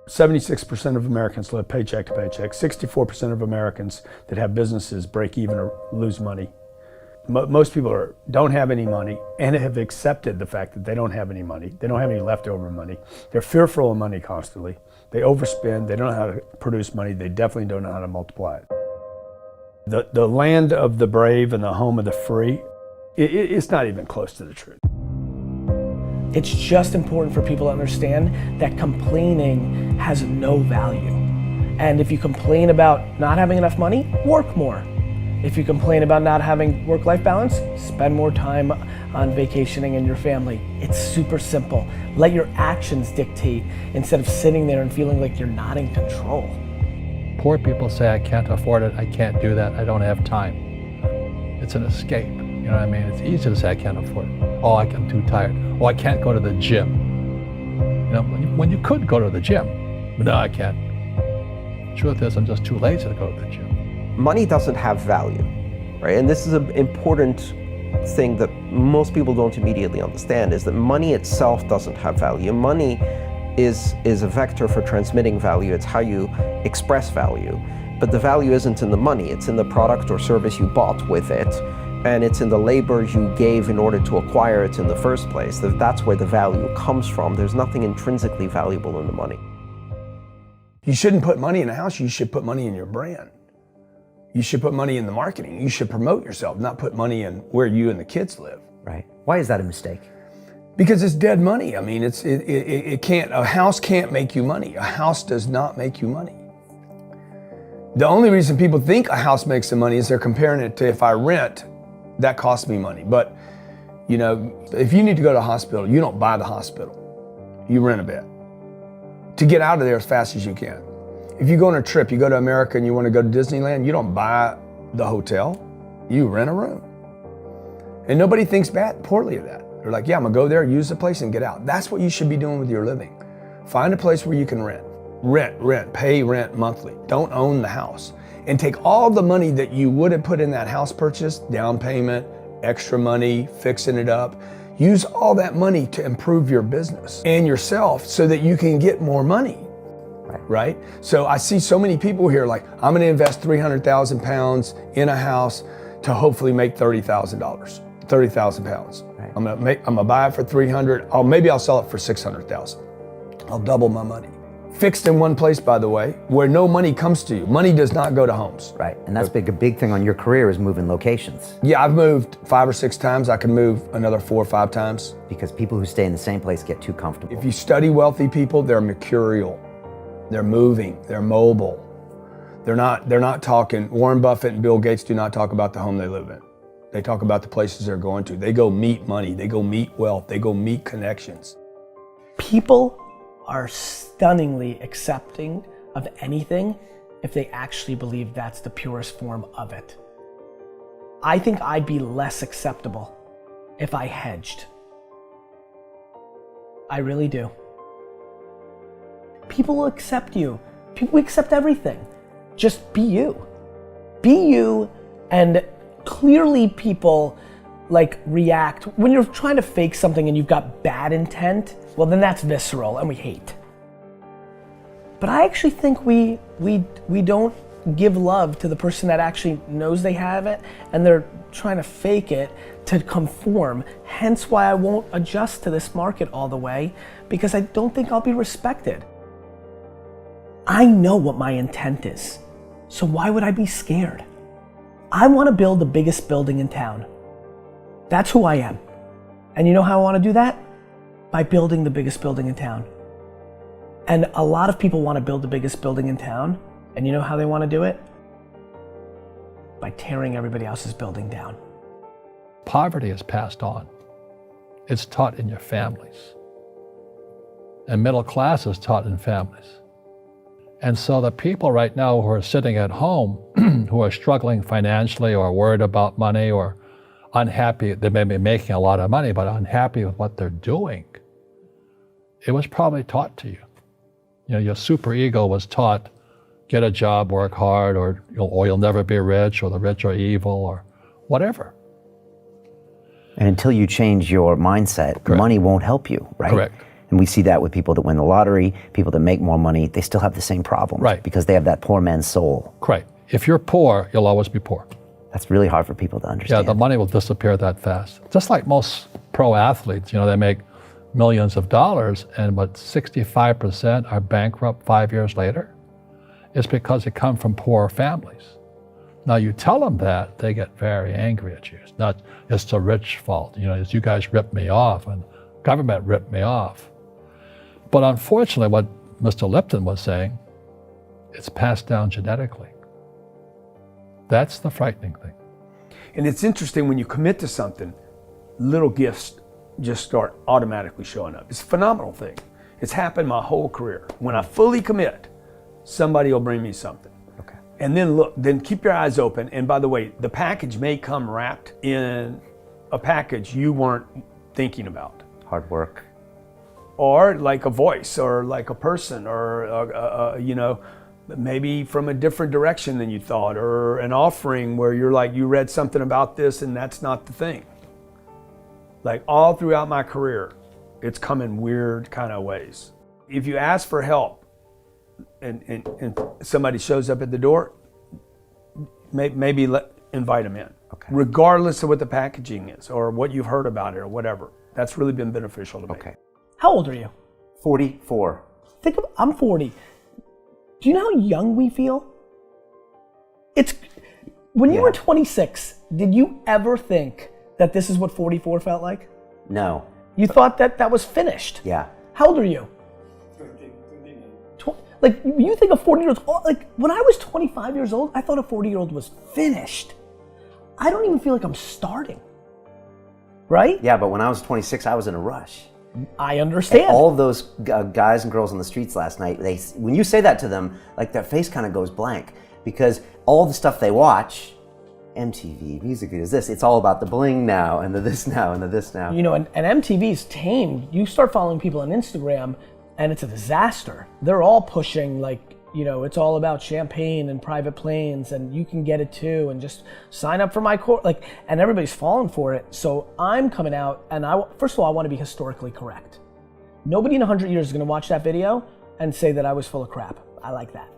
76% of Americans live paycheck to paycheck. 64% of Americans that have businesses break even or lose money. Most people don't have any money and have accepted the fact that they don't have any money. They don't have any leftover money. They're fearful of money constantly. They overspend. They don't know how to produce money. They definitely don't know how to multiply it. The land of the brave and the home of the free, it's not even close to the truth. It's just important for people to understand that complaining has no value. And if you complain about not having enough money, work more. If you complain about not having work-life balance, spend more time on vacationing in your family. It's super simple. Let your actions dictate instead of sitting there and feeling like you're not in control. Poor people say, I can't afford it, I can't do that, I don't have time. It's an escape, you know what I mean? It's easy to say I can't afford it. Oh, I'm too tired. Oh, I can't go to the gym. You know, when you could go to the gym, but no, I can't. Truth is, I'm just too lazy to go to the gym. Money doesn't have value, right? And this is an important thing that most people don't immediately understand, is that money itself doesn't have value. Money is a vector for transmitting value. It's how you express value. But the value isn't in the money, it's in the product or service you bought with it, and it's in the labor you gave in order to acquire it in the first place. That's where the value comes from. There's nothing intrinsically valuable in the money. You shouldn't put money in a house, you should put money in your brand. You should put money in the marketing. You should promote yourself, not put money in where you and the kids live. Right. Why is that a mistake? Because it's dead money. I mean, it can't, a house can't make you money. A house does not make you money. The only reason people think a house makes them money is they're comparing it to, if I rent, that costs me money. But, you know, if you need to go to a hospital, you don't buy the hospital. You rent a bed to get out of there as fast as you can. If you go on a trip, you go to America and you want to go to Disneyland, you don't buy the hotel, you rent a room. And nobody thinks poorly of that. They're like, yeah, I'm gonna go there, use the place and get out. That's what you should be doing with your living. Find a place where you can rent. Pay rent monthly. Don't own the house. And take all the money that you would have put in that house purchase, down payment, extra money, fixing it up, use all that money to improve your business and yourself so that you can get more money. Right? So I see so many people here like, I'm gonna invest 300,000 pounds in a house to hopefully make $30,000, 30,000 pounds. Right. I'm gonna buy it for 300, maybe I'll sell it for 600,000. I'll double my money. Fixed in one place, by the way, where no money comes to you. Money does not go to homes. Right, and that's a big thing on your career is moving locations. Yeah, I've moved 5 or 6 times. I can move another 4 or 5 times. Because people who stay in the same place get too comfortable. If you study wealthy people, they're mercurial. They're moving, they're mobile. They're not talking, Warren Buffett and Bill Gates do not talk about the home they live in. They talk about the places they're going to. They go meet money, they go meet wealth, they go meet connections. People are stunningly accepting of anything if they actually believe that's the purest form of it. I think I'd be less acceptable if I hedged. I really do. People will accept you. People accept everything. Just be you. Be you, and clearly people like react. When you're trying to fake something and you've got bad intent, well then that's visceral and we hate. But I actually think we don't give love to the person that actually knows they have it and they're trying to fake it to conform. Hence why I won't adjust to this market all the way, because I don't think I'll be respected. I know what my intent is, so why would I be scared? I want to build the biggest building in town. That's who I am. And you know how I want to do that? By building the biggest building in town. And a lot of people want to build the biggest building in town, and you know how they want to do it? By tearing everybody else's building down. Poverty is passed on. It's taught in your families. And middle class is taught in families. And so the people right now who are sitting at home, who are struggling financially or worried about money or unhappy, they may be making a lot of money, but unhappy with what they're doing, it was probably taught to you. You know, your super ego was taught, get a job, work hard, or you'll never be rich, or the rich are evil, or whatever. And until you change your mindset, Correct. Money won't help you, right? Correct. And we see that with people that win the lottery, people that make more money, they still have the same problem. Right. Because they have that poor man's soul. Right. If you're poor, you'll always be poor. That's really hard for people to Yeah, understand. the money will disappear that fast. Just like most pro athletes, they make millions of dollars, and 65% are bankrupt 5 years later. It's because they come from poor families. Now you tell them that, they get very angry at you. It's the rich fault. It's you guys ripped me off and government ripped me off. But unfortunately, what Mr. Lipton was saying, it's passed down genetically. That's the frightening thing. And it's interesting when you commit to something, little gifts just start automatically showing up. It's a phenomenal thing. It's happened my whole career. When I fully commit, somebody will bring me something. Okay. And then keep your eyes open. And by the way, the package may come wrapped in a package you weren't thinking about. Hard work. Or like a voice, or like a person, or maybe from a different direction than you thought, or an offering where you're like, you read something about this and that's not the thing. Like all throughout my career, it's come in weird kind of ways. If you ask for help and somebody shows up at the door, maybe invite them in. Okay. Regardless of what the packaging is or what you've heard about it or whatever. That's really been beneficial to me. Okay. How old are you? 44. I'm 40. Do you know how young we feel? When you were 26, did you ever think that this is what 44 felt like? No. You thought that was finished. Yeah. How old are you? 29. Like, you think a 40-year-old, like, when I was 25 years old, I thought a 40-year-old was finished. I don't even feel like I'm starting. Right? Yeah, but when I was 26, I was in a rush. I understand. All of those guys and girls on the streets last night, when you say that to them, like their face kind of goes blank because all the stuff they watch, MTV, music videos, it's all about the bling now and the this now and the this now. And MTV's tamed. You start following people on Instagram and it's a disaster. They're all pushing it's all about champagne and private planes and you can get it too and just sign up for my course. And everybody's falling for it. So I'm coming out and first of all, I want to be historically correct. Nobody in 100 years is going to watch that video and say that I was full of crap. I like that,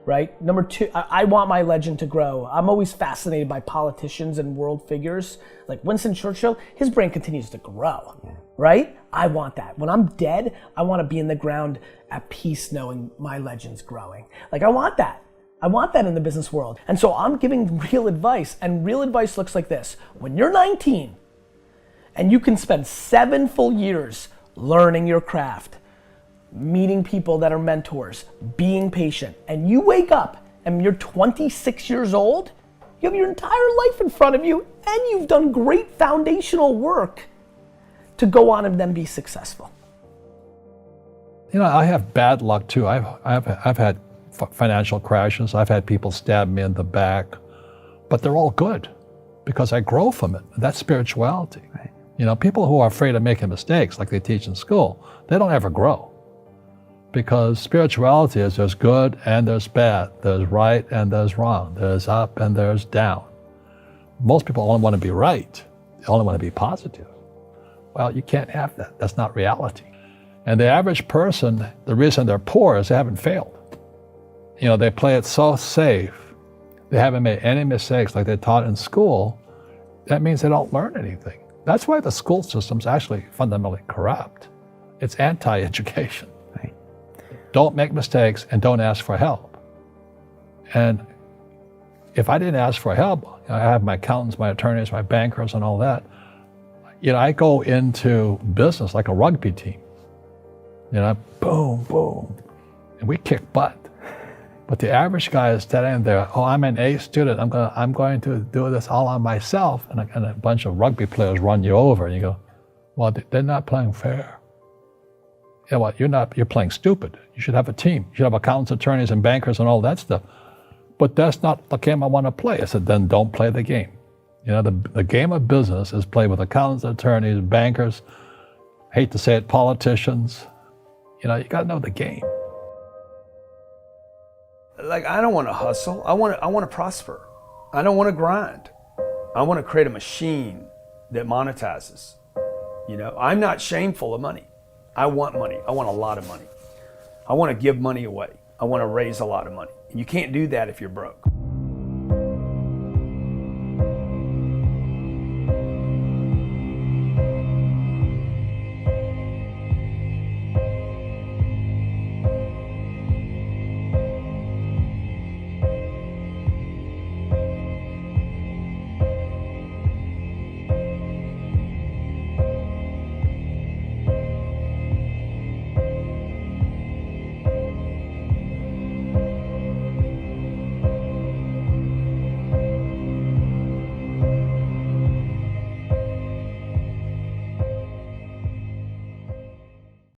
right? Number two, I want my legend to grow. I'm always fascinated by politicians and world figures. Like Winston Churchill, his brain continues to grow, right? I want that. When I'm dead, I want to be in the ground at peace knowing my legend's growing. I want that. I want that in the business world. And so I'm giving real advice, and real advice looks like this. When you're 19 and you can spend 7 full years learning your craft, meeting people that are mentors, being patient, and you wake up and you're 26 years old, you have your entire life in front of you and you've done great foundational work to go on and then be successful. I have bad luck too. I've had financial crashes. I've had people stab me in the back, but they're all good because I grow from it. That's spirituality. Right. People who are afraid of making mistakes, like they teach in school, they don't ever grow. Because spirituality is there's good and there's bad, there's right and there's wrong, there's up and there's down. Most people only want to be right. They only want to be positive. Well, you can't have that. That's not reality. And the average person, the reason they're poor is they haven't failed. They play it so safe. They haven't made any mistakes like they taught in school. That means they don't learn anything. That's why the school system's actually fundamentally corrupt. It's anti-education. Right. Don't make mistakes and don't ask for help. And if I didn't ask for help, I have my accountants, my attorneys, my bankers and all that. I go into business like a rugby team. Boom, boom, and we kick butt. But the average guy is standing there, I'm an A student, I'm going to do this all on myself, and a bunch of rugby players run you over, and you go, well, they're not playing fair. You're playing stupid. You should have a team. You should have accountants, attorneys, and bankers and all that stuff. But that's not the game I want to play. I said, then don't play the game. The game of business is played with accountants, attorneys, bankers, hate to say it, politicians. You got to know the game. I don't want to hustle. I want to prosper. I don't want to grind. I want to create a machine that monetizes. I'm not shameful of money. I want money. I want a lot of money. I want to give money away. I want to raise a lot of money. You can't do that if you're broke.